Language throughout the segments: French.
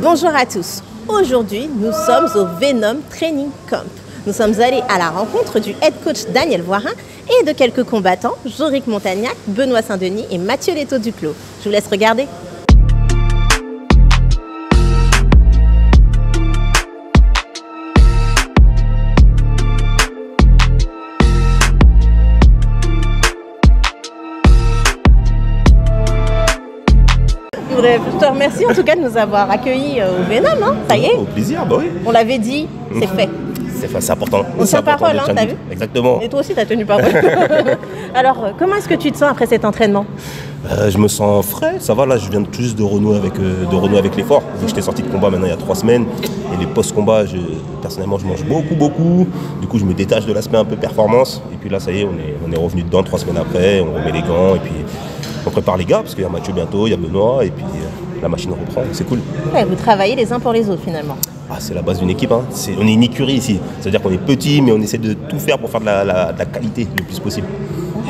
Bonjour à tous. Aujourd'hui, nous sommes au Venom Training Camp. Nous sommes allés à la rencontre du head coach Daniel Voirin et de quelques combattants, Jorick Montagnac, Benoît Saint-Denis et Mathieu Leto-Duclos. Je vous laisse regarder. Je te remercie en tout cas de nous avoir accueillis au Venom, hein. Ça y est. Au plaisir, bah oui. On l'avait dit, c'est fait. C'est important. On tient parole, hein, t'as vu? Exactement. Et toi aussi, t'as tenu parole. Alors, comment est-ce que tu te sens après cet entraînement? Je me sens frais, ça va, là je viens tout juste de renouer avec l'effort. J'étais sorti de combat maintenant il y a 3 semaines et les post-combats, personnellement je mange beaucoup. Du coup je me détache de l'aspect un peu performance et puis là ça y est, on est revenu dedans 3 semaines après, on remet les gants et puis on prépare les gars parce qu'il y a Mathieu bientôt, il y a Benoît et puis la machine reprend, c'est cool. Ouais, vous travaillez les uns pour les autres finalement. Ah, c'est la base d'une équipe, hein. On est une écurie ici, c'est-à-dire qu'on est petit mais on essaie de tout faire pour faire de la qualité le plus possible.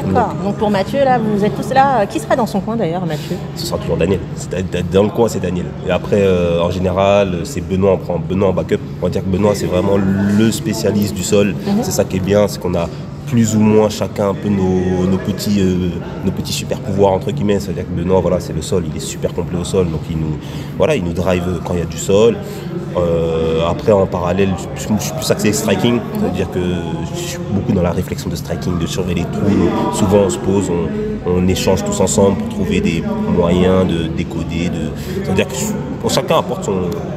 D'accord, donc pour Mathieu, là, vous êtes tous là. Qui sera dans son coin d'ailleurs, Mathieu? Ce sera toujours Daniel. Dans le coin, c'est Daniel. Et après, en général, c'est Benoît, on prend Benoît en backup. On va dire que Benoît, c'est vraiment le spécialiste du sol. C'est ça qui est bien, c'est qu'on a plus ou moins chacun un peu nos petits super pouvoirs entre guillemets. C'est-à-dire que Benoît, voilà, c'est le sol, il est super complet au sol, donc il nous drive quand il y a du sol. Après en parallèle, je suis plus axé striking, c'est-à-dire que je suis beaucoup dans la réflexion de striking, de surveiller les trous. Souvent on se pose, on échange tous ensemble pour trouver des moyens de décoder. C'est-à-dire que chacun apporte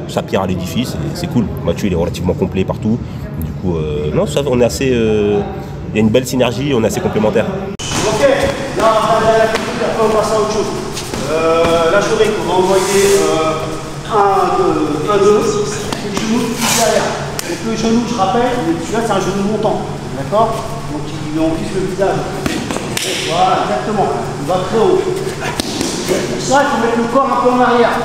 sa pierre à l'édifice et c'est cool. Mathieu il est relativement complet partout. Du coup, non, ça, on est assez. Il y a une belle synergie, on est assez complémentaires. Ok, là après on passe à autre chose. La Jorick, on va envoyer 1, 2, le genou derrière. Donc le genou, je rappelle, celui-là c'est un genou montant, d'accord? Donc on vise le visage. Voilà, exactement. On va très haut. Pour ça, il faut mettre le corps un peu en arrière.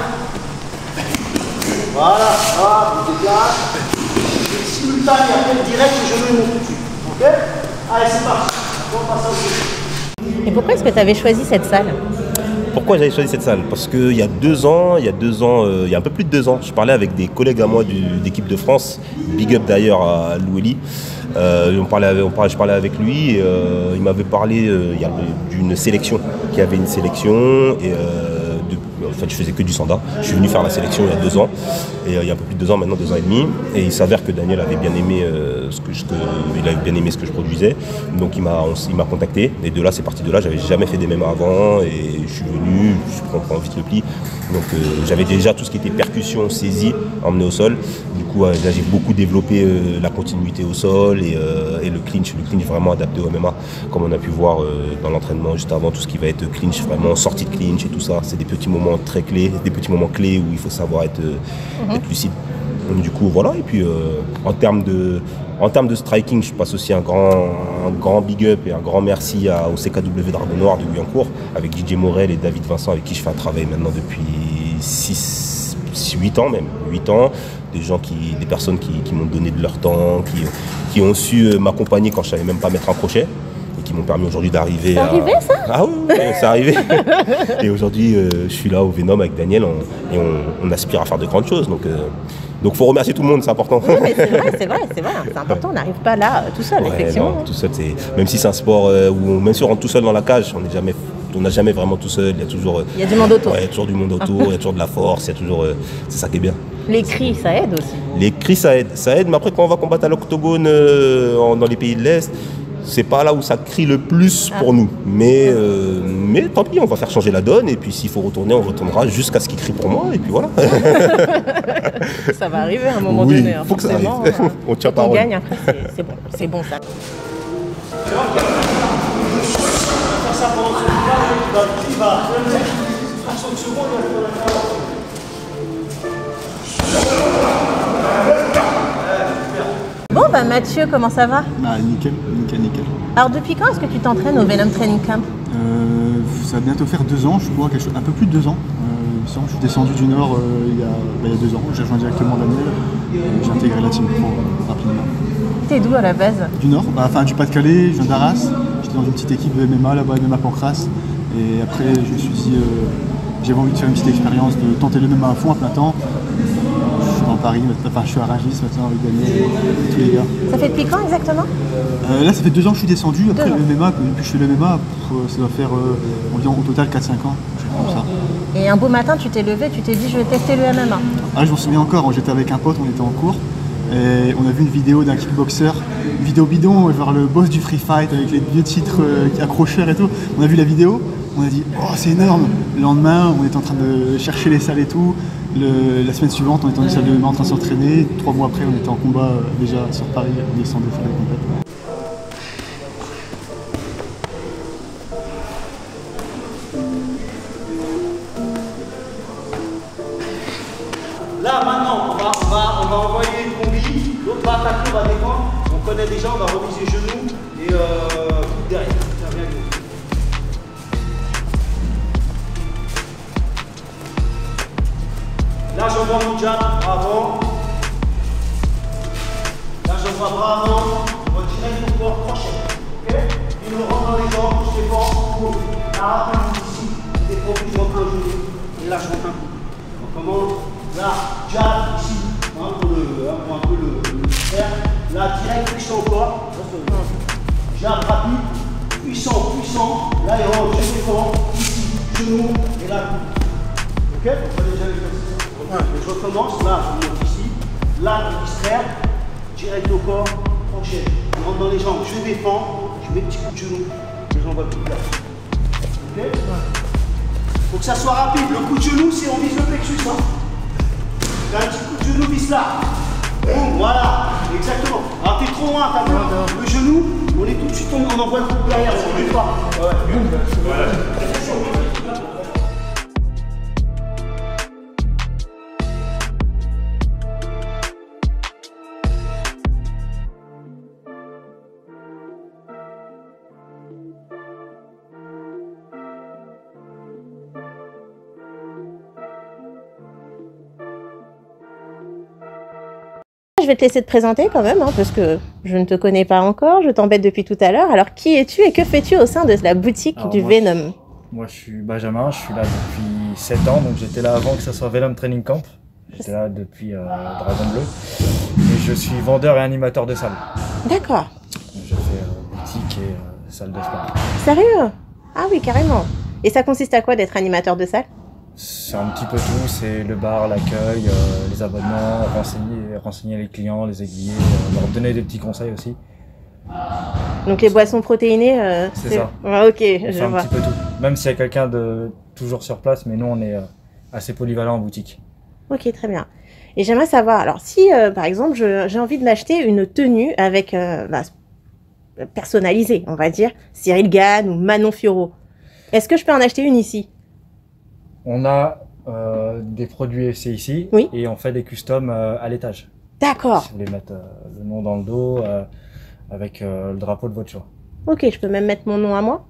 Voilà, on déplace. Et simultané, après direct, le genou monte tout de suite. Ok? Allez, c'est parti. On passe à autre chose. Et pourquoi est-ce que tu avais choisi cette salle? Pourquoi j'avais choisi cette salle? Parce qu'il y a 2 ans, il y a un peu plus de 2 ans, je parlais avec des collègues à moi d'équipe de France, big up d'ailleurs à Louélie. Je parlais avec lui et il m'avait parlé d'une sélection, qui avait une sélection et en fait je faisais que du sanda. Je suis venu faire la sélection il y a 2 ans et il y a un peu plus de 2 ans maintenant, 2 ans et demi, et il s'avère que Daniel avait bien aimé ce que je produisais, donc il m'a contacté et de là c'est parti de là. J'avais jamais fait des MMA avant et je suis venu, je comprends vite le pli, donc j'avais déjà tout ce qui était percussion, saisie, emmené au sol. Du coup là j'ai beaucoup développé la continuité au sol et le clinch vraiment adapté au MMA, comme on a pu voir dans l'entraînement juste avant, tout ce qui va être clinch, vraiment sortie de clinch et tout ça, c'est des petits moments très clés, des petits moments clés où il faut savoir être lucide. Donc, du coup voilà, et puis en termes de striking, je passe aussi un grand big up et un grand merci au CKW Dragon Noir de Guyancourt, avec DJ Morel et David Vincent, avec qui je fais un travail maintenant depuis 8 ans même, 8 ans. Des personnes qui m'ont donné de leur temps, qui ont su m'accompagner quand je savais même pas mettre un crochet, et qui m'ont permis aujourd'hui d'arriver. C'est arrivé ça? Ah oui, c'est arrivé. Et aujourd'hui, je suis là au Venom avec Daniel et on aspire à faire de grandes choses. Donc faut remercier tout le monde, c'est important. Oui, mais c'est vrai, c'est important, on n'arrive pas là tout seul, effectivement. Non, tout seul, même si c'est un sport où même si on rentre tout seul dans la cage, on n'a jamais vraiment tout seul, il y a toujours... Il y a du monde autour. Ouais, il y a toujours du monde autour, il y a toujours de la force, il y a toujours... c'est ça qui est bien. Les cris, ça aide aussi. Les cris, ça aide, mais après quand on va combattre à l'octogone dans les pays de l'Est, c'est pas là où ça crie le plus pour nous. Mais tant pis, on va faire changer la donne, et puis s'il faut retourner, on retournera jusqu'à ce qu'il crie pour moi, et puis voilà. Ça va arriver à un moment donné. Faut que ça arrive. On tient parole. On gagne après, c'est bon ça. Ça pendant ce temps-là, il va fraction de seconde, il va faire la Bon bah Mathieu, comment ça va? Bah nickel. Alors depuis quand est-ce que tu t'entraînes au Venom Training Camp? Ça va bientôt faire 2 ans, je crois, un peu plus de 2 ans. Je suis descendu du Nord il y a 2 ans, j'ai rejoint directement Daniel et j'ai intégré la team pro rapidement. T'es d'où à la base? Du Nord, du Pas-de-Calais, je viens d'Arras. J'étais dans une petite équipe de MMA là-bas, MMA Pancras. Et après, je me suis dit, j'avais envie de faire une petite expérience, de tenter le MMA à fond à plein temps. Paris, enfin je suis à Rungis maintenant avec Daniel et tous les gars. Ça fait depuis quand exactement? Là ça fait 2 ans que je suis descendu, après le MMA, depuis que je fais le MMA, ça doit faire environ au total 4-5 ans, comme ça. Et un beau matin tu t'es levé, tu t'es dit je vais tester le MMA. Ah je m'en souviens encore, j'étais avec un pote, on était en cours, et on a vu une vidéo d'un kickboxer, une vidéo bidon, genre le boss du free fight avec les vieux titres accrocheurs et tout. On a vu la vidéo, on a dit oh c'est énorme. Le lendemain on était en train de chercher les salles et tout. La semaine suivante on était dans une salle de MMA en train de s'entraîner. 3 mois après on était en combat déjà sur Paris, on descendait faire les compètes. Là, maintenant, on va envoyer une combi, l'autre va attaquer, on va défendre. On connaît déjà, on va remiser genoux et coude derrière. Tiens, viens, Hugo. Là, j'envoie mon jab, avant. Là, j'envoie bras avant. On va direct au corps, crochet. Ok? Il me rentre dans les jambes, je défends. Là, un coup ici. Je défends, je rentre un genou. Et là, je rentre un coup. On commence. Là, jab ici, hein, pour un peu le faire. Là, direct, flexion au corps. Jab rapide, puissant, puissant. Là, il rentre, je défends, ici, genou, et là, coup. Ok? On va déjà l'exercice. Je recommence, là, je monte ici. Là, pour distraire, direct au corps, crochet. Je rentre dans les jambes, je défends, je mets petit coup de genou, les jambes à toute place. Ok? Faut que ça soit rapide. Le coup de genou, c'est on vise le plexus. Hein. Là, un petit coup de genou, vise là. Boum, voilà, exactement. Alors t'es trop loin, t'as vu le genou, on est tout de suite, on envoie le coup derrière, on ne bouge pas. Ouais. Boum. Voilà. Je vais te laisser te présenter quand même, hein, parce que je ne te connais pas encore, je t'embête depuis tout à l'heure. Alors qui es-tu et que fais-tu au sein de la boutique du Venom? Moi je suis Benjamin, je suis là depuis 7 ans, donc j'étais là avant que ça soit Venom Training Camp. J'étais là depuis Dragon Bleu. Et je suis vendeur et animateur de salle. D'accord. Je fais boutique et salle de sport. Sérieux? Ah oui, carrément. Et ça consiste à quoi d'être animateur de salle? C'est un petit peu tout, c'est le bar, l'accueil, les abonnements, renseigner les clients, les aiguiller, leur donner des petits conseils aussi. Donc les boissons protéinées, c'est ça. Ah, ok, On je fait un vois. petit peu tout. Même s'il y a quelqu'un de toujours sur place, mais nous on est assez polyvalent en boutique. Ok, très bien. Et j'aimerais savoir, alors si par exemple j'ai envie de m'acheter une tenue avec personnalisée, on va dire, Cyril Gane ou Manon Fiorot, est-ce que je peux en acheter une ici? On a des produits FC ici, Oui. Et on fait des customs à l'étage. D'accord. Si vous voulez mettre le nom dans le dos avec le drapeau de votre choix. Ok, je peux même mettre mon nom à moi?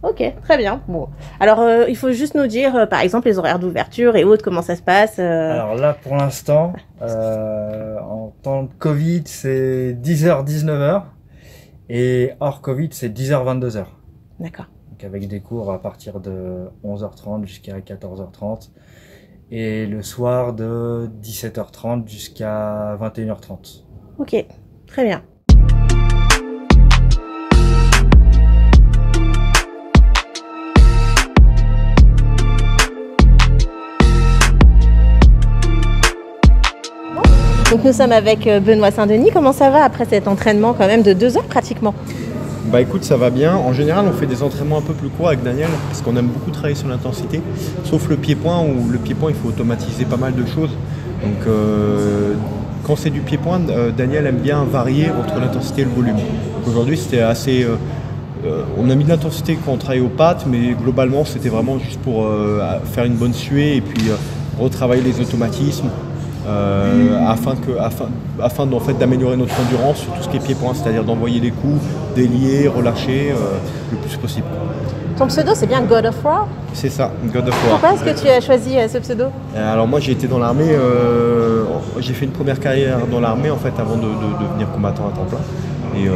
Ok, très bien. Bon, alors il faut juste nous dire, par exemple, les horaires d'ouverture et autres, comment ça se passe. Alors là, pour l'instant, en temps de Covid, c'est 10h, 19h. Et hors Covid, c'est 10h, 22h. D'accord. Donc avec des cours à partir de 11h30 jusqu'à 14h30. Et le soir de 17h30 jusqu'à 21h30. Ok, très bien. Donc nous sommes avec Benoît Saint-Denis. Comment ça va après cet entraînement quand même de 2 heures pratiquement? Bah écoute, ça va bien. En général, on fait des entraînements un peu plus courts avec Daniel parce qu'on aime beaucoup travailler sur l'intensité. Sauf le pied-point, où le pied-point, il faut automatiser pas mal de choses. Donc quand c'est du pied-point, Daniel aime bien varier entre l'intensité et le volume. Donc aujourd'hui, c'était assez... on a mis de l'intensité quand on travaillait aux pattes, mais globalement, c'était vraiment juste pour faire une bonne suée et puis retravailler les automatismes. Afin en fait, d'améliorer notre endurance sur tout ce qui est pied-point, c'est-à-dire d'envoyer des coups, délier, relâcher le plus possible. Ton pseudo, c'est bien God of War? C'est ça, God of War. Pourquoi est-ce que tu as choisi ce pseudo? Alors moi j'ai été dans l'armée, j'ai fait une première carrière dans l'armée en fait avant de devenir combattant à temps plein. Et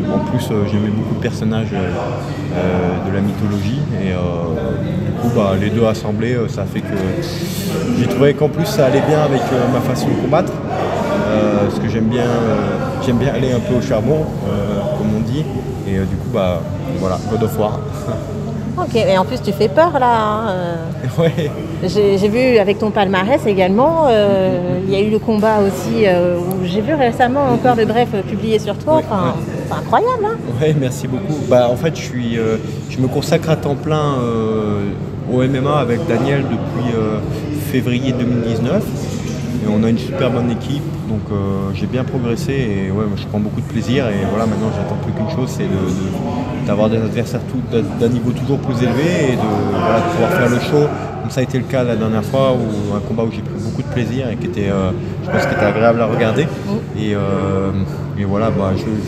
en plus, j'aimais beaucoup le personnage de la mythologie. Et du coup, les deux assemblés, ça fait que j'ai trouvé qu'en plus, ça allait bien avec ma façon de combattre. Parce que j'aime bien aller un peu au charbon, comme on dit. Et du coup, voilà, God of War. Ok, et en plus tu fais peur là. Hein. Ouais. J'ai vu avec ton palmarès également, il y a eu le combat aussi, où j'ai vu récemment encore le bref publié sur toi. Enfin, c'est incroyable. Hein. Ouais, merci beaucoup. En fait, je me consacre à temps plein au MMA avec Daniel depuis février 2019. Et on a une super bonne équipe, donc j'ai bien progressé et ouais, je prends beaucoup de plaisir. Et voilà, maintenant j'attends plus qu'une chose, c'est d'avoir des adversaires d'un niveau toujours plus élevé et de pouvoir faire le show. Comme ça a été le cas la dernière fois, un combat où j'ai pris beaucoup de plaisir et qui était, je pense, qui était agréable à regarder. Et voilà,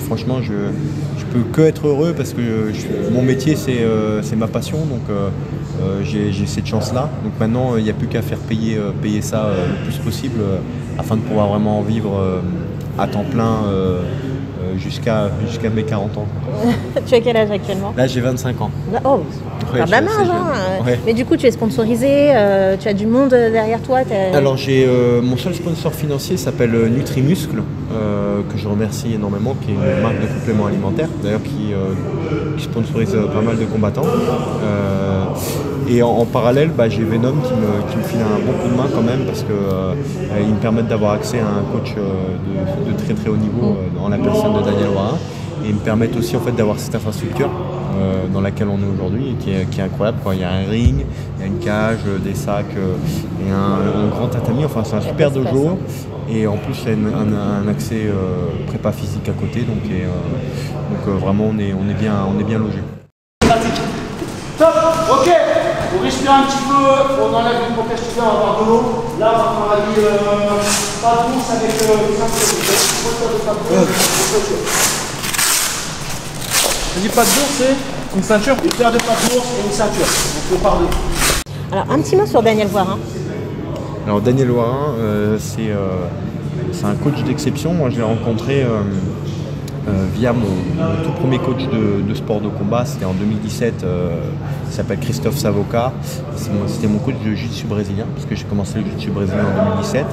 franchement, je peux que être heureux parce que mon métier c'est ma passion, donc j'ai cette chance-là. Donc maintenant, il n'y a plus qu'à faire payer ça le plus possible afin de pouvoir vraiment en vivre à temps plein jusqu'à mes 40 ans. Tu as quel âge actuellement? Là, j'ai 25 ans. Oh, Ouais, pas de la main, hein. Ouais. Mais du coup, tu es sponsorisé, tu as du monde derrière toi. Alors, j'ai mon seul sponsor financier s'appelle Nutrimuscle, que je remercie énormément, qui est une marque de compléments alimentaires, d'ailleurs qui sponsorise pas mal de combattants. Et en parallèle, j'ai Venom qui me file un bon coup de main quand même, parce qu'ils me permettent d'avoir accès à un coach de très très haut niveau en la personne de Daniel Warin. Et ils me permettent aussi en fait d'avoir cette infrastructure dans laquelle on est aujourd'hui et qui est incroyable. Il y a un ring, il y a une cage, des sacs et un grand tatami. Enfin, c'est un super dojo. Et en plus, il y a un accès prépa physique à côté. Donc vraiment, on est bien logé. Top, ok. On respire un petit peu, on enlève une pompage, on va avoir de l'eau. Là, on va faire la vie pas douce avec Tu dis pas de bourse, c'est une ceinture? une paire de pattes d'ours et une ceinture. On peut parler. Alors, un petit mot sur Daniel Warin. Alors Daniel Warin, c'est un coach d'exception. Moi, je l'ai rencontré via mon tout premier coach de sport de combat. C'était en 2017. Il s'appelle Christophe Savoca. C'était mon coach de jiu-jitsu brésilien, parce que j'ai commencé le jiu-jitsu brésilien en 2017.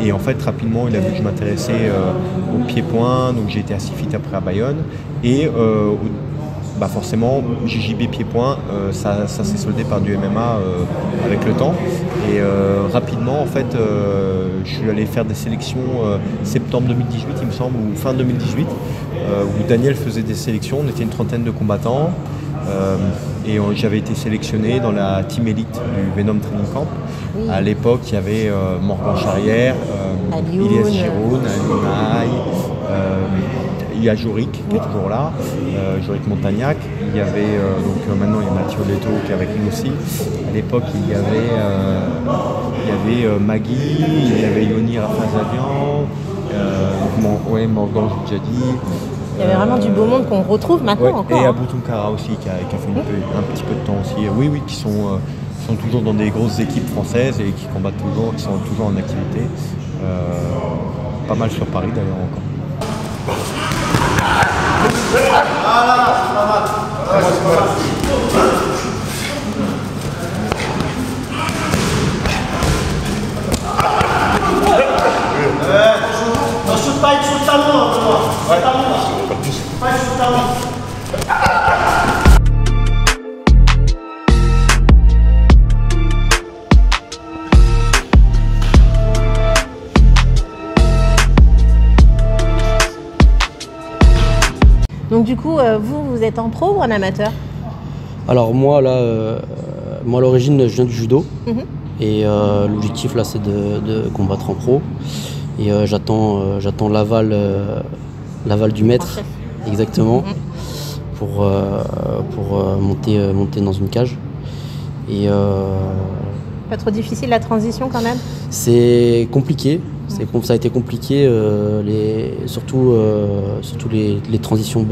Et en fait, rapidement, il a vu que je m'intéressais au pied-point, donc j'ai été à Sifit après à Bayonne. Et forcément, JJB pied-point, ça s'est soldé par du MMA avec le temps. Et rapidement, en fait, je suis allé faire des sélections septembre 2018, il me semble, ou fin 2018, où Daniel faisait des sélections. On était une trentaine de combattants. Et j'avais été sélectionné dans la team élite du Venom Training Camp. Oui. À l'époque, il y avait Morgan Charrière, Ilias Giroun, Alioun, il y a Jorik qui est toujours là, Jorik Montagnac. Il y avait maintenant il y a Mathieu Leto qui est avec nous aussi. À l'époque, il y avait Magui, il y avait Yoni Rafazavian, Morgan, j'ai déjà dit. Il y avait vraiment du beau monde qu'on retrouve maintenant encore. Et Abou Tunkara aussi qui a fait un petit peu de temps aussi. Oui, qui sont toujours dans des grosses équipes françaises et qui combattent toujours, qui sont toujours en activité. Pas mal sur Paris d'ailleurs encore. Sur le talon, pas sur le talon. Donc du coup, vous êtes en pro ou en amateur? Alors moi là, moi à l'origine je viens du judo et l'objectif là c'est de combattre en pro et j'attends l'aval du maître exactement pour monter dans une cage et pas trop difficile la transition quand même? C'est compliqué. Ça a été compliqué, surtout les transitions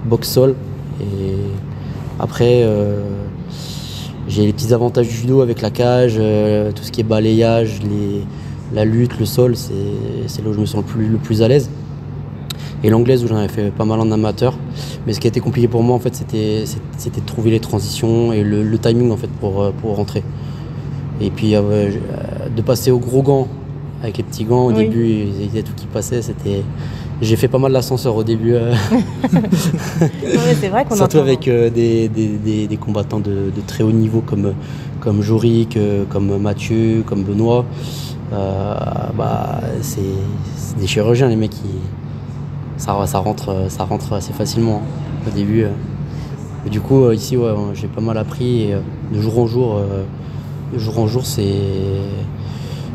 boxe-sol. Et après, j'ai les petits avantages du judo avec la cage, tout ce qui est balayage, la lutte, le sol, c'est là où je me sens le plus à l'aise. et l'anglaise où j'en avais fait pas mal en amateur. Mais ce qui a été compliqué pour moi en fait, c'était de trouver les transitions et le timing en fait pour rentrer. Et puis de passer aux gros gants avec les petits gants au début, il y a tout qui passait. J'ai fait pas mal l'ascenseur au début. C'est vrai qu'on surtout avec des combattants de très haut niveau comme Jorik, comme Mathieu, comme Benoît. C'est des chirurgiens les mecs ça rentre assez facilement au début. Mais du coup ici j'ai pas mal appris et de jour en jour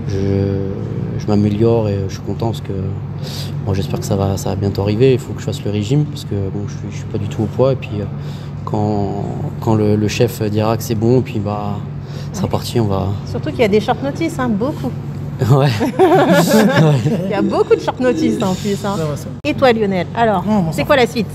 je m'améliore et je suis content parce que j'espère que ça va bientôt arriver. Il faut que je fasse le régime parce que je suis pas du tout au poids et puis quand le chef dira que c'est bon et puis ça sera parti, on va... Surtout qu'il y a des short notice, beaucoup. Ouais. Il y a beaucoup de short notice en plus. Et toi Lionel, alors, c'est quoi la suite?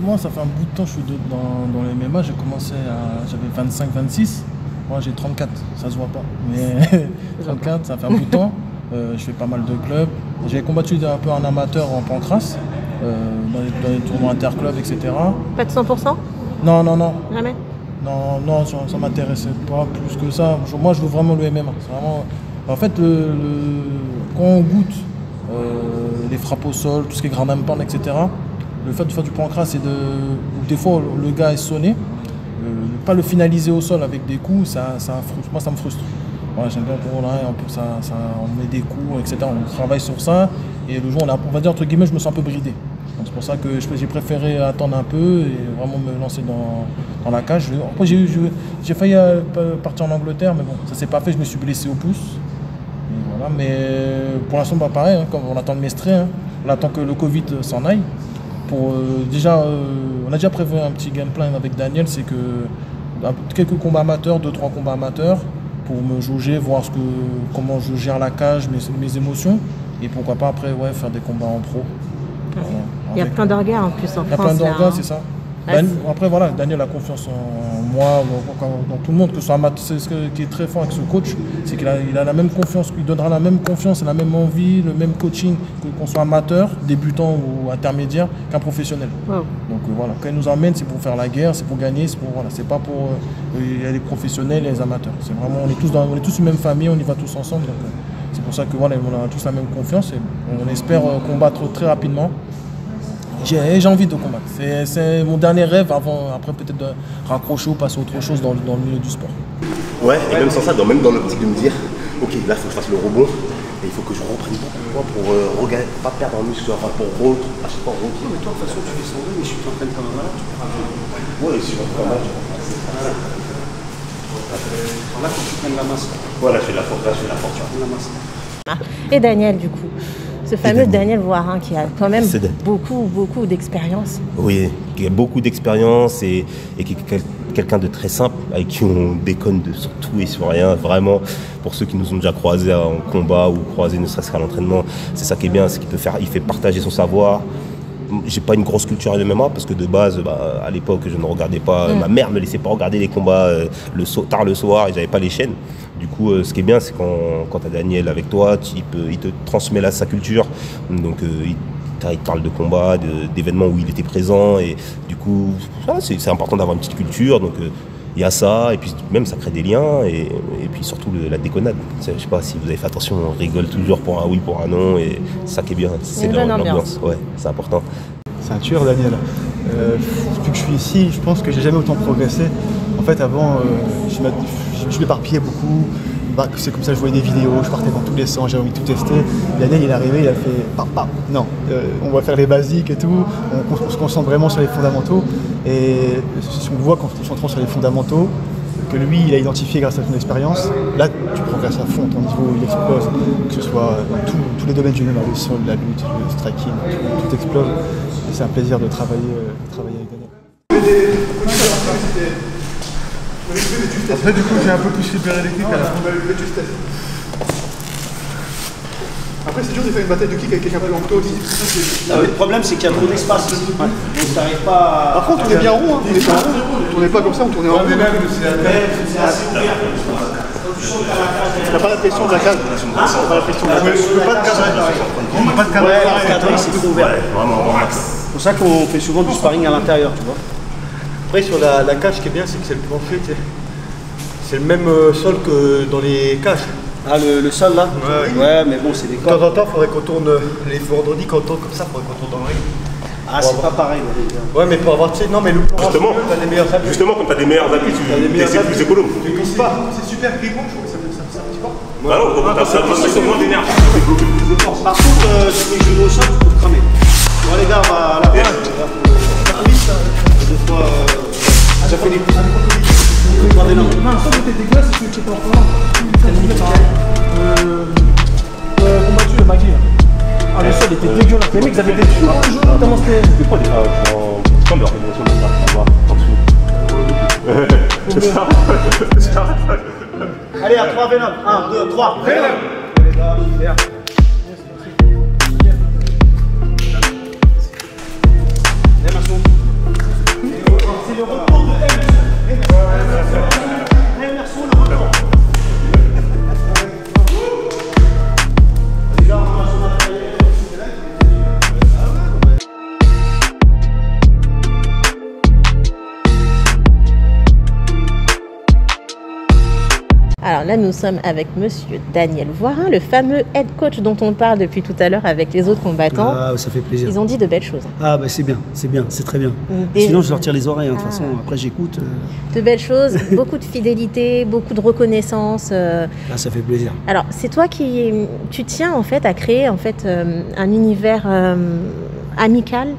Moi ça fait un bout de temps que je suis dans les MMA, j'avais 25-26. Moi j'ai 34, ça se voit pas, mais 34 ça fait un bout de temps. Je fais pas mal de clubs. J'ai combattu un peu en amateur en pancrace, dans les tournois interclubs, etc. Pas de 100%? Non. Jamais? Non, ça m'intéressait pas plus que ça. Moi je veux vraiment le MMA. C'est vraiment... En fait, quand on goûte les frappes au sol, tout ce qui est ground and pound, etc., le fait de faire du pancrace et des fois le gars est sonné, pas le finaliser au sol avec des coups, ça frustre. Moi ça me frustre. Voilà, j'aime bien qu'on un peu on met des coups, etc. On travaille sur ça et le jour on va dire entre guillemets je me sens un peu bridé. Donc c'est pour ça que j'ai préféré attendre un peu et vraiment me lancer dans la cage. Après j'ai failli partir en Angleterre mais bon ça s'est pas fait, je me suis blessé au pouce. Et voilà, mais pour l'instant pareil, comme on attend de m'estrer, on attend que le Covid s'en aille. On a déjà prévu un petit game plan avec Daniel, c'est que quelques combats amateurs, 2-3 combats amateurs, pour me jauger, voir comment je gère la cage, mes émotions, et pourquoi pas après faire des combats en pro. Voilà, il y a plein d'orgas en plus en France. Il y a plein d'orgas, c'est ça. Après voilà, Daniel a confiance en moi, dans tout le monde, que ce soit c'est ce qui est très fort avec ce coach, c'est qu'il a la même confiance, il donnera la même confiance et la même envie, le même coaching, qu'on soit amateur, débutant ou intermédiaire, qu'un professionnel. Wow. Donc voilà, quand il nous emmène, c'est pour faire la guerre, c'est pour gagner, c'est pas pour il y a les professionnels et les amateurs. C'est vraiment on est tous une même famille, on y va tous ensemble. Donc c'est pour ça que voilà, on a tous la même confiance et on espère combattre très rapidement. J'ai envie de combattre. C'est mon dernier rêve après peut-être de raccrocher ou passer à autre chose dans le milieu du sport. Ouais, et même sans ça, même dans l'optique de me dire, ok, là il faut que je fasse le rebond, et il faut que je reprenne beaucoup de poids pour pas perdre en muscle, enfin pour à chaque fois retirer. Mais toi de toute façon tu fais 102, mais si tu t'entraînes comme un malade, tu peux pas. Ouais, si je m'entraîne comme un malade, là faut que tu prennes la masse. Voilà, je fais la force, la masse. Et Daniel du coup, ce fameux Daniel Voirin qui a quand même beaucoup d'expérience. Oui, qui a beaucoup d'expérience et qui est quelqu'un de très simple, avec qui on déconne sur tout et sur rien. Vraiment, pour ceux qui nous ont déjà croisés en combat ou croisés ne serait-ce qu'à l'entraînement, c'est ça qui est bien, c'est qu'il fait partager son savoir. J'ai pas une grosse culture MMA parce que de base, à l'époque, je ne regardais pas. Ma mère me laissait pas regarder les combats tard le soir et j'avais pas les chaînes. Du coup, ce qui est bien, c'est quand tu as Daniel avec toi, il te transmet là sa culture. Donc, il parle de combats, d'événements où il était présent. Et du coup, c'est important d'avoir une petite culture. Donc, il y a ça. Et puis, même, ça crée des liens. Et puis, surtout, la déconnade. Je sais pas si vous avez fait attention, on rigole toujours pour un oui, pour un non. Et c'est ça qui est bien. C'est l'ambiance. Ouais, c'est important. C'est un tueur, Daniel. Depuis que je suis ici, je pense que j'ai jamais autant progressé. En fait, avant, je m'éparpillais beaucoup. C'est comme ça que je voyais des vidéos, je partais dans tous les sens, j'avais envie de tout tester. Daniel, il est arrivé, il a fait non, on va faire les basiques et tout. On se concentre vraiment sur les fondamentaux. Et si on voit qu'en se concentrant sur les fondamentaux, que lui, il a identifié grâce à son expérience, là, tu progresses à fond, ton niveau, il explose. Que ce soit dans tous les domaines du MMA, le sol, la lutte, le striking, tout explose. Et c'est un plaisir de travailler avec Daniel. Après, du coup, j'ai un peu plus libéré les kicks à la fin. Après, c'est dur de faire une bataille de kick avec quelqu'un plus long que toi aussi. Le problème, c'est qu'il y a trop d'espace. Donc, t'arrives pas à... Par contre, on est bien rond. On tournait pas comme ça, on tournait en rond. C'est assez ouvert. T'as pas la pression de la cage. T'as pas la pression de la cage. Je peux pas te cadrer. Ouais, le cadré, c'est trop ouvert. C'est pour ça qu'on fait souvent du sparring à l'intérieur, tu vois. Après, sur la cage, ce qui est bien, c'est que c'est le plancher, tu sais. C'est le même sol que dans les cages. Ah, le sol là? Ouais, mais bon, c'est des De cordes. temps en temps, il faudrait qu'on tourne les vendredis, quand on tourne comme ça, il faudrait qu'on tourne dans le ring. Ah, c'est pas pareil. Ouais, mais pour avoir, tu sais, non, mais le plan, Justement, t'as des meilleurs appuis. justement, quand tu as des meilleurs appuis, c'est plus économe. Tu glisses pas. C'est super grippant, je trouve que ça fait un petit pas. Ah non, quand tu as ça, c'est moins d'énergie. Par contre, si tu mets le genou au sol, tu peux te cramer. Bon, les gars, on va à la fin. Deux fois, ça fait des coups. Non, ça c'était dégueulasse, c'est que tu étais en France. Combattu le Magui. Ah, le sol était dégueulasse. Les mecs, ils avaient des trucs dans le jeu, tellement c'était. C'est quoi c'est comme l'organisation de ça, en dessous. C'est ça. C'est ça. Allez, à 3 Venom. 1, 2, 3. Venom. C'est le retour de M. Alors là, nous sommes avec monsieur Daniel Voirin, le fameux head coach dont on parle depuis tout à l'heure avec les autres combattants. Ah, ça fait plaisir. Ils ont dit de belles choses. Ah, bah c'est bien, c'est très bien. Des- Sinon, je leur tire les oreilles, hein, de toute façon, après j'écoute. De belles choses, beaucoup de fidélité, beaucoup de reconnaissance. Là, ça fait plaisir. Alors, c'est toi qui tu tiens en fait à créer en fait un univers amical,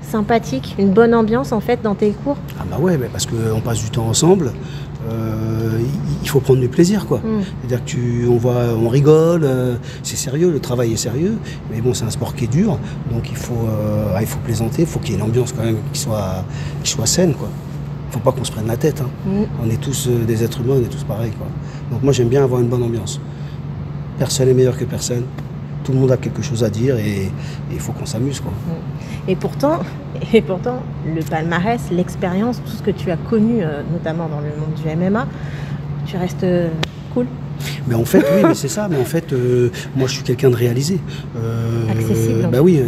sympathique, une bonne ambiance en fait dans tes cours. Ah bah ouais, bah parce qu'on passe du temps ensemble. Il faut prendre du plaisir, quoi. C'est-à-dire que on rigole, c'est sérieux, le travail est sérieux, mais bon, c'est un sport qui est dur, donc il faut plaisanter, il faut qu'il y ait une ambiance quand même qui soit saine, quoi. Il faut pas qu'on se prenne la tête, hein. On est tous des êtres humains, on est tous pareils, quoi. Donc moi, j'aime bien avoir une bonne ambiance. Personne n'est meilleur que personne. Tout le monde a quelque chose à dire et il faut qu'on s'amuse, quoi. Et pourtant, le palmarès, l'expérience, tout ce que tu as connu, notamment dans le monde du MMA, tu restes cool. Mais en fait, oui, mais c'est ça. Mais en fait, moi, je suis quelqu'un de réalisé. Accessible. Bah oui,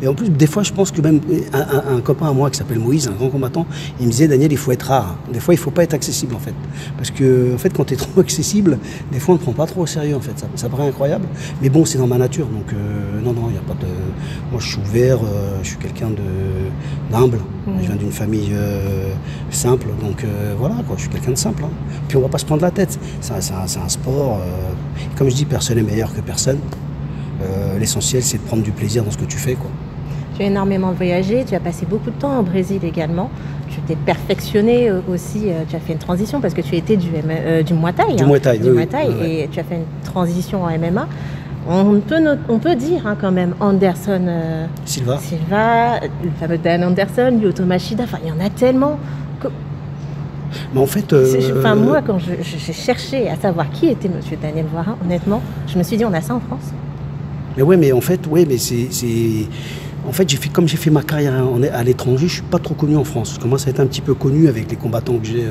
et en plus, des fois, je pense que même un copain à moi qui s'appelle Moïse, un grand combattant, il me disait, Daniel, il faut être rare. Des fois, il faut pas être accessible, en fait. Parce que, en fait, quand tu es trop accessible, des fois, on ne prend pas trop au sérieux, en fait. Ça paraît incroyable. Mais bon, c'est dans ma nature. Donc, non, il n'y a pas de... Moi, je suis ouvert, je suis quelqu'un d'humble. Je viens d'une famille simple. Donc, voilà, quoi. Je suis quelqu'un de simple. Hein. Puis, on va pas se prendre la tête. C'est un sport. Comme je dis, personne n'est meilleur que personne. L'essentiel, c'est de prendre du plaisir dans ce que tu fais, quoi. Tu as énormément voyagé, tu as passé beaucoup de temps au Brésil également. Tu t'es perfectionné aussi, tu as fait une transition parce que tu étais du Muay Thai. Du Muay Thai, oui, Muay Thai, oui. et tu as fait une transition en MMA. On peut dire quand même Anderson Silva, le fameux Dan Anderson, Lyoto Machida, enfin il y en a tellement. Mais en fait, moi, quand j'ai cherché à savoir qui était monsieur Daniel Voirin, honnêtement, je me suis dit on a ça en France. Mais ouais, mais en fait, en fait, j'ai fait ma carrière à l'étranger, je suis pas trop connu en France. Je commence à être un petit peu connu avec les combattants que j'ai,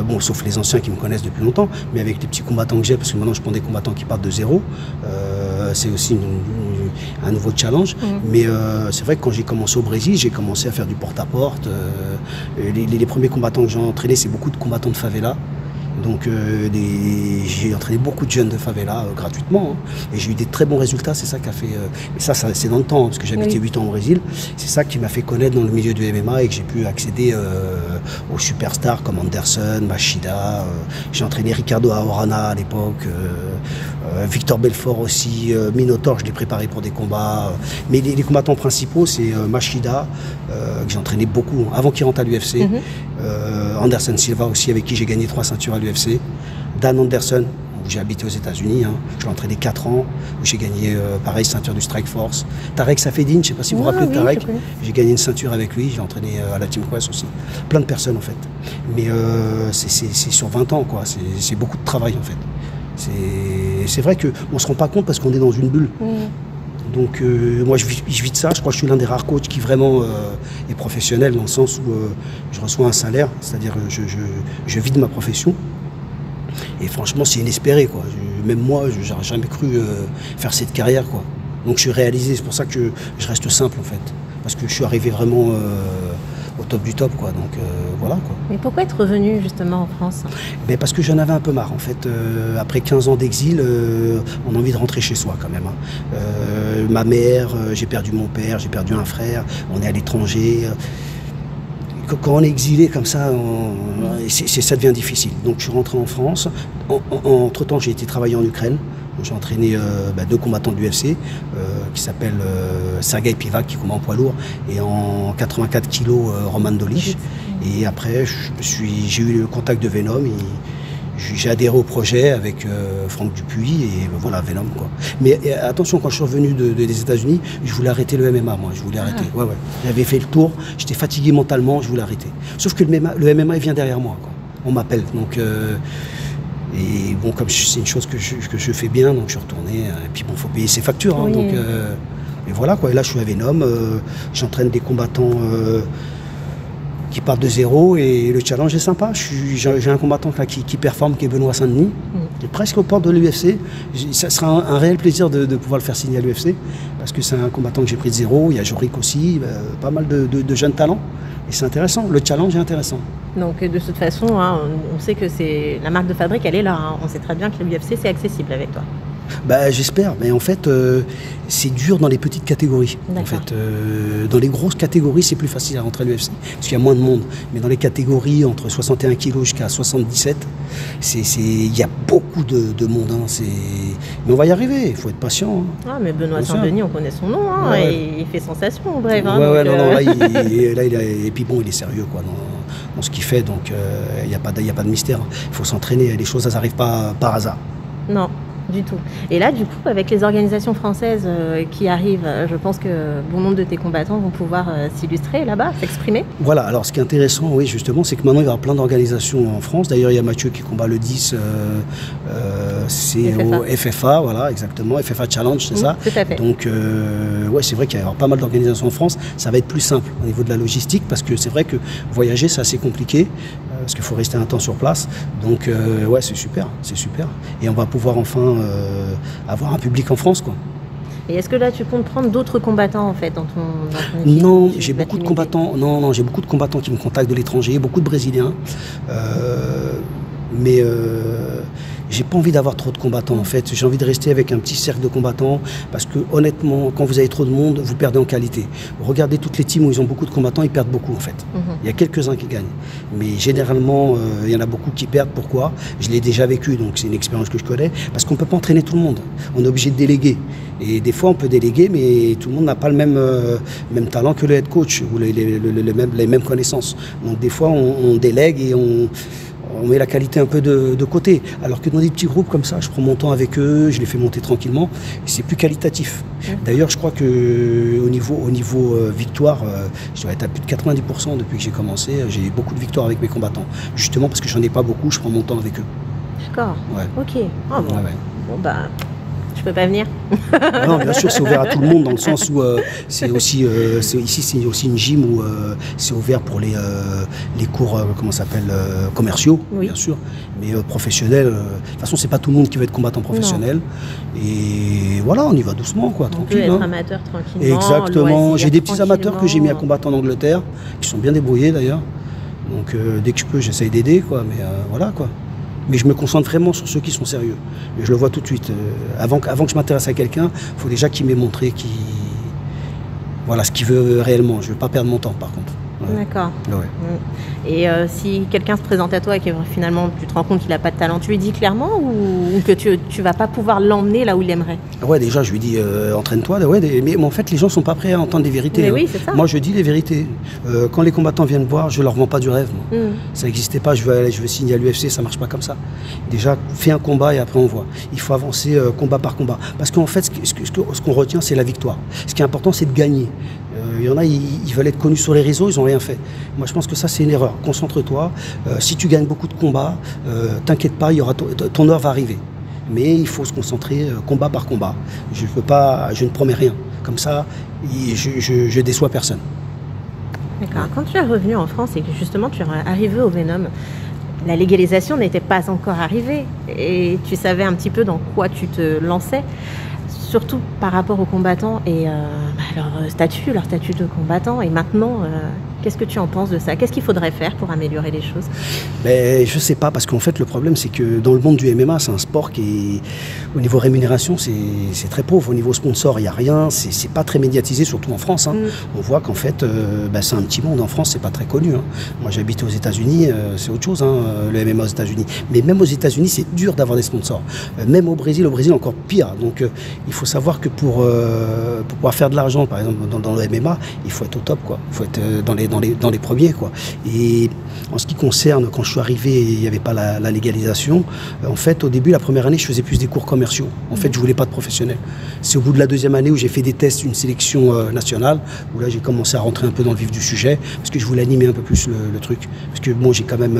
bon, sauf les anciens qui me connaissent depuis longtemps, mais avec les petits combattants que j'ai, parce que maintenant je prends des combattants qui partent de zéro. C'est aussi un nouveau challenge. Mais c'est vrai que quand j'ai commencé au Brésil, j'ai commencé à faire du porte-à-porte. Les premiers combattants que j'ai entraînés, c'est beaucoup de combattants de favela. Donc j'ai entraîné beaucoup de jeunes de favela gratuitement, hein, et j'ai eu des très bons résultats. C'est ça qui a fait... mais ça c'est dans le temps, hein, parce que j'habitais 8 ans au Brésil. C'est ça qui m'a fait connaître dans le milieu du MMA et que j'ai pu accéder aux superstars comme Anderson, Machida. J'ai entraîné Ricardo Aorana à l'époque, Victor Belfort aussi, Minotaur, je l'ai préparé pour des combats. Mais les combattants principaux, c'est Machida, que j'ai entraîné beaucoup, hein, avant qu'il rentre à l'UFC. Anderson Silva aussi, avec qui j'ai gagné 3 ceintures à l'UFC. Dan Anderson, où j'ai habité aux États-Unis, hein. Je l'ai entraîné 4 ans, où j'ai gagné pareil, ceinture du Strike Force. Tarek Safedine, je ne sais pas si vous vous rappelez de Tarek, j'ai gagné une ceinture avec lui, j'ai entraîné à la Team Quest aussi. Plein de personnes en fait. Mais c'est sur 20 ans, quoi. C'est beaucoup de travail en fait. C'est vrai qu'on ne se rend pas compte parce qu'on est dans une bulle. Donc moi je vis de ça, je crois que je suis l'un des rares coachs qui vraiment est professionnel dans le sens où je reçois un salaire, c'est-à-dire je vis de ma profession. Et franchement, c'est inespéré, quoi. Même moi, j'aurais jamais cru faire cette carrière, quoi. Donc je suis réalisé, c'est pour ça que je reste simple, en fait. Parce que je suis arrivé vraiment au top du top, quoi. Donc voilà, quoi. Mais pourquoi être revenu justement en France? Parce que j'en avais un peu marre, en fait. Après 15 ans d'exil, on a envie de rentrer chez soi, quand même. Hein. Ma mère, j'ai perdu mon père, j'ai perdu un frère, on est à l'étranger. Quand on est exilé comme ça, ça devient difficile. Donc je suis rentré en France. Entre-temps, j'ai été travailler en Ukraine. J'ai entraîné 2 combattants de l'UFC qui s'appellent Sergei Pivak, qui combat en poids lourd, et en 84 kg Roman Dolich. Et après, j'ai eu le contact de Venom. J'ai adhéré au projet avec Franck Dupuis et voilà, Venom, quoi. Mais attention, quand je suis revenu des États-Unis, je voulais arrêter le MMA, moi. Je voulais arrêter. Ouais. J'avais fait le tour, j'étais fatigué mentalement, je voulais arrêter. Sauf que le MMA il vient derrière moi, quoi. On m'appelle. Donc, et bon, comme c'est une chose que je fais bien, donc je suis retourné. Et puis bon, il faut payer ses factures. Hein, oui. Donc, et voilà, quoi. Et là, je suis à Venom. J'entraîne des combattants qui partent de zéro et le challenge est sympa. J'ai un combattant là, qui performe, qui est Benoît Saint-Denis, qui est presque aux portes de l'UFC. Ça sera un réel plaisir de pouvoir le faire signer à l'UFC parce que c'est un combattant que j'ai pris de zéro. Il y a Jorik aussi, pas mal de jeunes talents et c'est intéressant. Le challenge est intéressant. Donc de toute façon, hein, on sait que la marque de fabrique, elle est là. Hein. On sait très bien que l'UFC, c'est accessible avec toi. J'espère, mais en fait, c'est dur dans les petites catégories. En fait, dans les grosses catégories, c'est plus facile à rentrer à l'UFC, parce qu'il y a moins de monde. Mais dans les catégories entre 61 kg jusqu'à 77, il y a beaucoup de monde. Hein. Mais on va y arriver, il faut être patient. Hein. Ah, mais Benoît Saint-Denis, on connaît son nom, hein, et il fait sensation, bref. Hein, et puis bon, il est sérieux, quoi, dans ce qu'il fait, donc il n'y a pas de mystère. Il faut s'entraîner, les choses, elles n'arrivent pas par hasard. Non. Du tout. Et là, du coup, avec les organisations françaises qui arrivent, je pense que bon nombre de tes combattants vont pouvoir s'illustrer là-bas, s'exprimer. Voilà, alors ce qui est intéressant, oui, justement, c'est que maintenant, il y aura plein d'organisations en France. D'ailleurs, il y a Mathieu qui combat le 10, c'est au FFA, voilà, exactement, FFA Challenge, c'est ça. Tout à fait. Donc, ouais, c'est vrai qu'il y aura pas mal d'organisations en France. Ça va être plus simple au niveau de la logistique, parce que c'est vrai que voyager, c'est assez compliqué, parce qu'il faut rester un temps sur place. Donc, ouais, c'est super. Et on va pouvoir enfin avoir un public en France, quoi. Et est-ce que là tu comptes prendre d'autres combattants en fait dans ton Non, j'ai beaucoup de combattants. Non, j'ai beaucoup de combattants qui me contactent de l'étranger, beaucoup de Brésiliens. Mais j'ai pas envie d'avoir trop de combattants en fait. J'ai envie de rester avec un petit cercle de combattants parce que honnêtement, quand vous avez trop de monde, vous perdez en qualité. Regardez toutes les teams où ils ont beaucoup de combattants, ils perdent beaucoup en fait. Il y a quelques-uns qui gagnent. Mais généralement, il y en a beaucoup qui perdent. Pourquoi? Je l'ai déjà vécu, donc c'est une expérience que je connais. Parce qu'on peut pas entraîner tout le monde. On est obligé de déléguer. Et des fois, on peut déléguer, mais tout le monde n'a pas le même talent que le head coach ou les mêmes connaissances. Donc des fois, on délègue et on met la qualité un peu de côté. Alors que dans des petits groupes comme ça, je prends mon temps avec eux, je les fais monter tranquillement, et c'est plus qualitatif. D'ailleurs, je crois qu'au niveau victoire, je dois être à plus de 90% depuis que j'ai commencé. J'ai eu beaucoup de victoires avec mes combattants. Justement parce que j'en ai pas beaucoup, je prends mon temps avec eux. D'accord. Ouais. Ok. Oh, bon. Ouais. Bon, bah, je peux pas venir. Non, bien sûr, c'est ouvert à tout le monde dans le sens où c'est aussi une gym où c'est ouvert pour les cours commerciaux, bien sûr, mais professionnels. De toute façon, c'est pas tout le monde qui veut être combattant professionnel. Non. Et voilà, on y va doucement, quoi, tranquille. On peut être amateur tranquillement. Exactement. J'ai des petits amateurs que j'ai mis à combattre en Angleterre, qui sont bien débrouillés d'ailleurs. Donc dès que je peux, j'essaye d'aider, quoi. Mais voilà, quoi. Mais je me concentre vraiment sur ceux qui sont sérieux. Et je le vois tout de suite. Avant que je m'intéresse à quelqu'un, il faut déjà qu'il m'ait montré ce qu'il veut réellement. Je ne veux pas perdre mon temps, par contre. Ouais. D'accord. Ouais. Et si quelqu'un se présente à toi et que finalement tu te rends compte qu'il n'a pas de talent, tu lui dis clairement ou que tu ne vas pas pouvoir l'emmener là où il aimerait? Ouais, déjà je lui dis entraîne-toi. Ouais, mais en fait les gens ne sont pas prêts à entendre des vérités. Mais oui, c'est ça. Moi je dis les vérités. Quand les combattants viennent voir, je leur vends pas du rêve. Moi. Ça n'existait pas. Je veux signer à l'UFC, ça marche pas comme ça. Déjà fais un combat et après on voit. Il faut avancer combat par combat. Parce qu'en fait ce qu'on retient c'est la victoire. Ce qui est important c'est de gagner. Il y en a, ils veulent être connus sur les réseaux, ils n'ont rien fait. Moi, je pense que ça, c'est une erreur. Concentre-toi. Si tu gagnes beaucoup de combats, t'inquiète pas, ton heure va arriver. Mais il faut se concentrer combat par combat. Je ne promets rien. Comme ça, je déçois personne. D'accord. Quand tu es revenu en France et que justement tu es arrivé au Venom, la légalisation n'était pas encore arrivée et tu savais un petit peu dans quoi tu te lançais, surtout par rapport aux combattants et leur statut de combattant. Et maintenant, qu'est-ce que tu en penses de ça? Qu'est-ce qu'il faudrait faire pour améliorer les choses? Je sais pas, parce qu'en fait le problème c'est que dans le monde du MMA, c'est un sport qui est, au niveau rémunération, c'est très pauvre. Au niveau sponsor, il n'y a rien, c'est pas très médiatisé, surtout en France. On voit qu'en fait c'est un petit monde en France, c'est pas très connu. Moi j'habite aux États-Unis, c'est autre chose, le MMA aux États-Unis. Mais même aux États-Unis, c'est dur d'avoir des sponsors. Même au Brésil encore pire. Donc il faut savoir que pour pouvoir faire de l'argent, par exemple dans le MMA, il faut être au top, quoi. Il faut être dans les premiers, quoi. Et en ce qui concerne, quand je suis arrivé, il n'y avait pas la légalisation. En fait, au début, la première année, je faisais plus des cours commerciaux. En fait, je voulais pas de professionnels. C'est au bout de la deuxième année où j'ai fait des tests, une sélection nationale, où là, j'ai commencé à rentrer un peu dans le vif du sujet, parce que je voulais animer un peu plus le truc. Parce que bon, j'ai quand même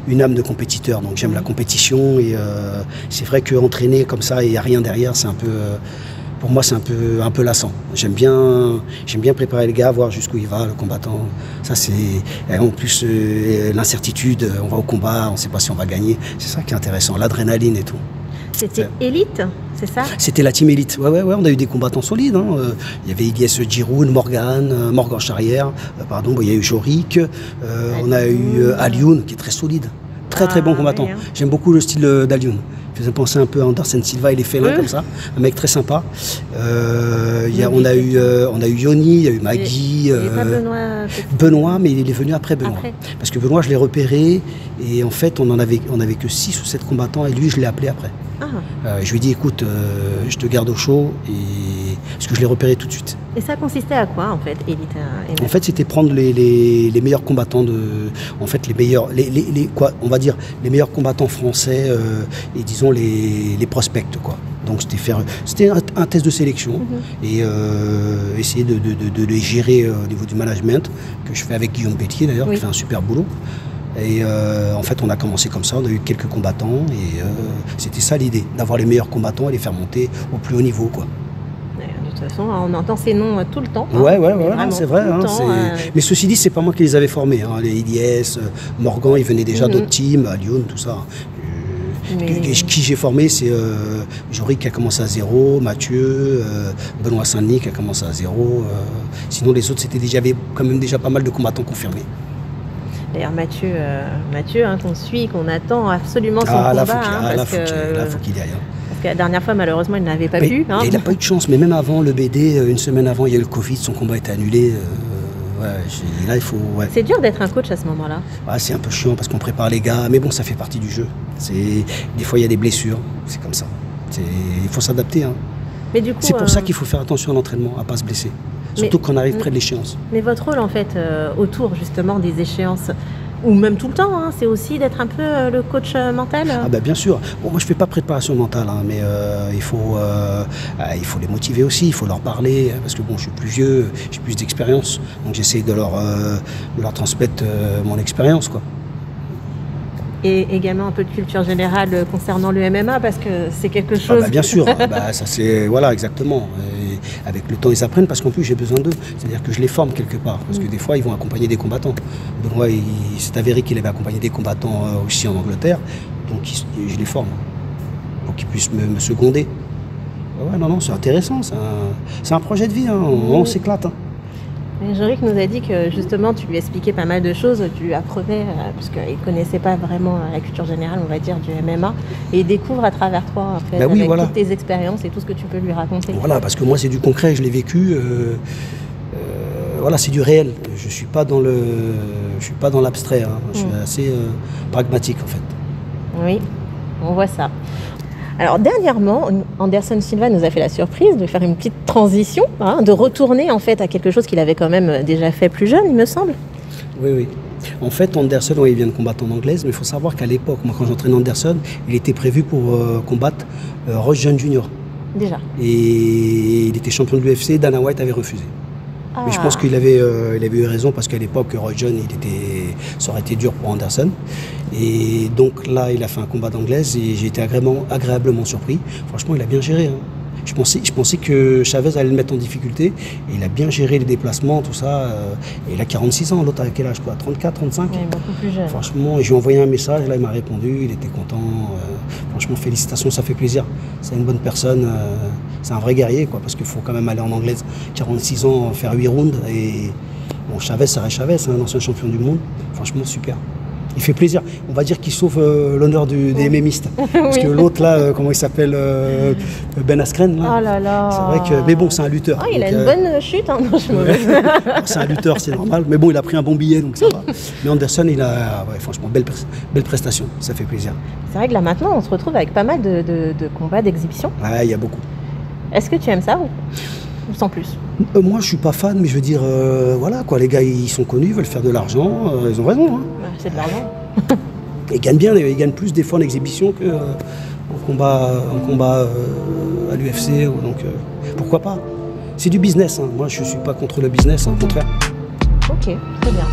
une âme de compétiteur, donc j'aime la compétition. Et c'est vrai qu'entraîner comme ça et il n'y a rien derrière, c'est un peu... pour moi, c'est un peu lassant. J'aime bien préparer le gars, voir jusqu'où il va, le combattant. Ça, c'est... En plus, l'incertitude, on va au combat, on ne sait pas si on va gagner. C'est ça qui est intéressant, l'adrénaline et tout. C'était élite, c'est ça? C'était la team élite. Ouais, on a eu des combattants solides. Il y avait Ilyes Giroud, Morgan Charrière, il y a eu Jorik, on a eu Alioune, qui est très solide. Très bon combattant. Oui, J'aime beaucoup le style d'Alioune. Il faisait penser un peu à Anderson Silva, il est félin comme ça, un mec très sympa. On a eu Yoni, il y a eu Magui. Benoît, mais il est venu après Benoît. Parce que Benoît, je l'ai repéré et en fait, on avait que 6 ou 7 combattants et lui, je l'ai appelé après. Je lui ai dit, écoute, je te garde au chaud parce que je l'ai repéré tout de suite. Et ça consistait à quoi en fait, élite? En fait, c'était prendre les meilleurs combattants les meilleurs combattants français et disons les prospects, quoi. Donc c'était un test de sélection et essayer de les gérer au niveau du management que je fais avec Guillaume Pétier d'ailleurs, qui fait un super boulot. Et en fait, on a commencé comme ça, on a eu quelques combattants et c'était ça l'idée, d'avoir les meilleurs combattants et les faire monter au plus haut niveau, quoi. De toute façon, on entend ces noms tout le temps. Ouais, c'est vrai. Mais ceci dit, c'est pas moi qui les avais formés. Les Ilyes, Morgan, ils venaient déjà d'autres teams, Lyon, tout ça. Qui j'ai formé, c'est Jorik qui a commencé à 0, Mathieu, Benoît Saint-Denis qui a commencé à 0. Sinon, les autres, avait quand même déjà pas mal de combattants confirmés. D'ailleurs, Mathieu qu'on suit, qu'on attend absolument son combat. Là, faut qu'il y aille. Parce que la dernière fois, malheureusement, il n'avait pas pu. Il n'a pas eu de chance, mais même avant le BD, une semaine avant, il y a eu le Covid, son combat a été annulé. Là, il faut... C'est dur d'être un coach à ce moment-là. C'est un peu chiant parce qu'on prépare les gars, mais bon, ça fait partie du jeu. Des fois, il y a des blessures, c'est comme ça. Il faut s'adapter. Mais du coup, c'est pour ça qu'il faut faire attention à l'entraînement, à ne pas se blesser. Surtout quand on arrive près de l'échéance. Mais votre rôle, en fait, autour justement des échéances, ou même tout le temps, c'est aussi d'être un peu le coach mental. Bien sûr. Bon, moi, je ne fais pas préparation mentale, mais il faut les motiver aussi, il faut leur parler, parce que bon, je suis plus vieux, j'ai plus d'expérience, donc j'essaie de leur transmettre mon expérience, quoi. Et également un peu de culture générale concernant le MMA, parce que c'est quelque chose... bien sûr, ça c'est... Voilà, exactement. Et avec le temps, ils apprennent, parce qu'en plus, j'ai besoin d'eux. C'est-à-dire que je les forme quelque part, parce que des fois, ils vont accompagner des combattants. Benoît, c'est avéré qu'il avait accompagné des combattants aussi en Angleterre, donc je les forme, pour qu'ils puissent me seconder. Non, c'est intéressant, c'est un projet de vie, on s'éclate. Jorik nous a dit que justement tu lui expliquais pas mal de choses, tu lui apprenais, puisqu'il ne connaissait pas vraiment la culture générale, on va dire, du MMA, et il découvre à travers toi, en fait, avec toutes tes expériences et tout ce que tu peux lui raconter. Voilà, parce que moi c'est du concret, je l'ai vécu, c'est du réel, je ne suis pas dans l'abstrait, je suis assez pragmatique en fait. Oui, on voit ça. Alors dernièrement, Anderson Silva nous a fait la surprise de faire une petite transition, de retourner en fait à quelque chose qu'il avait quand même déjà fait plus jeune, il me semble. Oui. En fait, Anderson, il vient de combattre en anglaise, mais il faut savoir qu'à l'époque, moi quand j'entraînais Anderson, il était prévu pour combattre Roy Jones Jr. Déjà. Et il était champion de l'UFC, Dana White avait refusé. Mais je pense qu'il avait eu raison parce qu'à l'époque, Roy Jones, ça aurait été dur pour Anderson. Et donc là, il a fait un combat d'anglaise et j'ai été agréablement surpris. Franchement, il a bien géré. Je pensais que Chavez allait le mettre en difficulté. Et il a bien géré les déplacements, tout ça. Et il a 46 ans, l'autre à quel âge quoi, 34, 35 Il est beaucoup plus jeune. Franchement, je lui ai envoyé un message, là il m'a répondu, il était content. Franchement, félicitations, ça fait plaisir. C'est une bonne personne, c'est un vrai guerrier, quoi, parce qu'il faut quand même aller en anglaise. 46 ans, faire 8 rounds. Et bon, Chavez, ça reste Chavez, un ancien champion du monde. Franchement, super. Il fait plaisir. On va dire qu'il sauve l'honneur des MMistes. Parce que l'autre, là, comment il s'appelle Ben Askren. Là. Oh là là. C'est vrai que. Mais bon, c'est un lutteur. Oh, il a une bonne chute. Hein. Non, c'est un lutteur, c'est normal. Mais bon, il a pris un bon billet, donc ça va. Mais Anderson, il a. Ouais, franchement, belle prestation. Ça fait plaisir. C'est vrai que là, maintenant, on se retrouve avec pas mal de combats, d'exhibitions. Ouais, il y a beaucoup. Est-ce que tu aimes ça ou sans plus? Moi, je suis pas fan, mais je veux dire, voilà, quoi. Les gars, ils sont connus, ils veulent faire de l'argent. Ils ont raison. Hein. C'est de l'argent. Ils gagnent bien, ils gagnent plus des fois en exhibition qu'en combat à l'UFC. Donc pourquoi pas? C'est du business. Hein. Moi, je suis pas contre le business, au contraire. Ok, très bien.